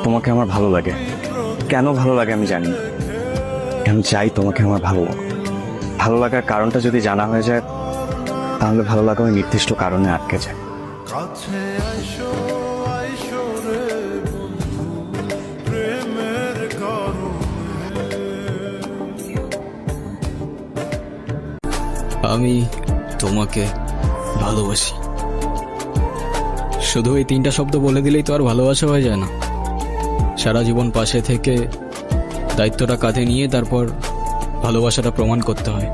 তোমাকে আমার ভালো লাগে। কেন ভালো লাগে আমি জানি না। আমি চাই তোমাকে আমার ভালো লাগে। ভালো লাগার কারণটা যদি জানা হয়ে যায়, তাহলে ভালো লাগা ওই নির্দিষ্ট কারণে আটকে যায়। আমি তোমাকে ভালোবাসি। শুধু এই তিনটা শব্দ বলে দিলেই তো আর ভালোবাসা হয়ে যায় না। সারা জীবন পাশে থেকে দায়িত্বটা কাঁধে নিয়ে তারপর ভালোবাসাটা প্রমাণ করতে হয়।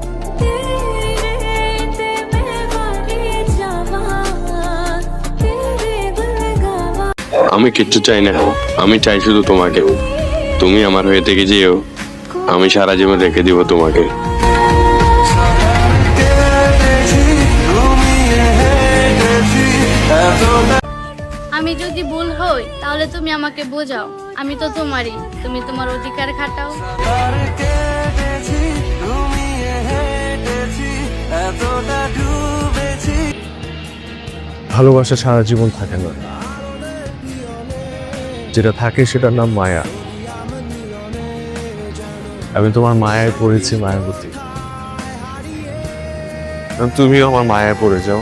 আমি কিচ্ছু চাই না, আমি চাই শুধু তোমাকে। তুমি আমার হয়ে থেকে যেও, আমি সারা জীবন রেখে দিব তোমাকে। আমি যদি ভুল হই তাহলে তুমি আমাকে বোঝাও। আমি তো তোমারই, তুমি তোমার অধিকার খাটাও। ভালোবাসা সারা জীবন থাকে না, যেটা থাকে সেটার নাম মায়া। আমি তোমার মায়ায় পড়েছি, মায়াবতী। তুমিও আমার মায়ায় পড়ে যাও।